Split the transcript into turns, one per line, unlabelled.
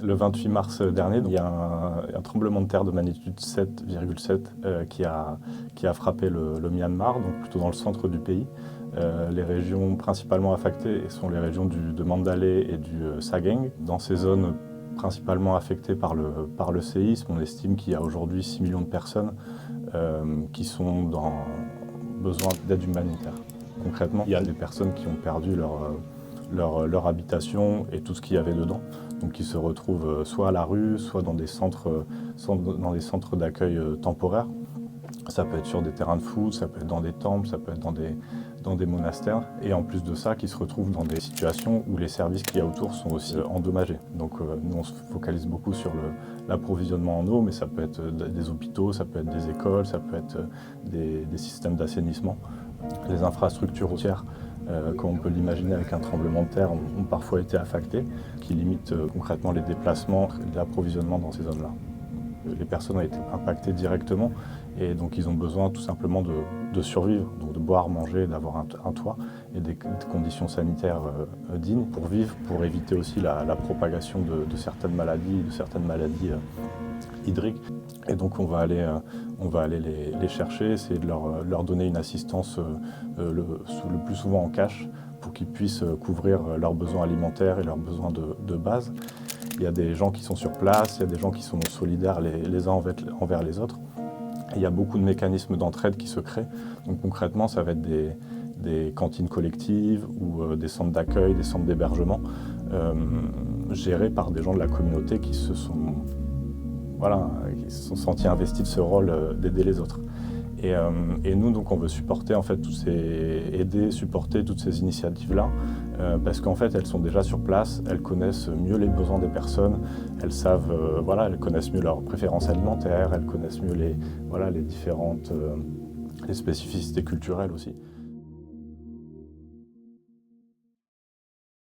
Le 28 mars dernier, il y a un tremblement de terre de magnitude 7,7 qui a frappé le Myanmar, donc plutôt dans le centre du pays. Les régions principalement affectées sont les régions de Mandalay et du Sagaing. Dans ces zones principalement affectées par le séisme, on estime qu'il y a aujourd'hui 6 millions de personnes qui sont dans besoin d'aide humanitaire. Concrètement, il y a des personnes qui ont perdu leur habitation et tout ce qu'il y avait dedans. Donc ils se retrouvent soit à la rue, soit dans des centres d'accueil temporaires. Ça peut être sur des terrains de foot, ça peut être dans des temples, ça peut être dans des monastères. Et en plus de ça, qui se retrouvent dans des situations où les services qu'il y a autour sont aussi endommagés. Donc nous, on se focalise beaucoup sur l'approvisionnement en eau, mais ça peut être des hôpitaux, ça peut être des écoles, ça peut être des systèmes d'assainissement. Les infrastructures routières, comme on peut l'imaginer avec un tremblement de terre, ont parfois été affectées, qui limitent concrètement les déplacements et l'approvisionnement dans ces zones-là. Les personnes ont été impactées directement et donc ils ont besoin tout simplement de survivre, donc de boire, manger, d'avoir un toit et des conditions sanitaires dignes pour vivre, pour éviter aussi la propagation de certaines maladies hydriques. Et donc on va aller les chercher, essayer de leur donner une assistance le plus souvent en cash pour qu'ils puissent couvrir leurs besoins alimentaires et leurs besoins de base. Il y a des gens qui sont sur place, il y a des gens qui sont solidaires les uns envers les autres. Et il y a beaucoup de mécanismes d'entraide qui se créent. Donc concrètement, ça va être des cantines collectives ou des centres d'accueil, des centres d'hébergement gérés par des gens de la communauté qui se sont sentis investis de ce rôle d'aider les autres. Et nous, donc, on veut supporter en fait supporter toutes ces initiatives-là, parce qu'en fait, elles sont déjà sur place, elles connaissent mieux les besoins des personnes, elles savent, elles connaissent mieux leurs préférences alimentaires, elles connaissent mieux les spécificités culturelles aussi.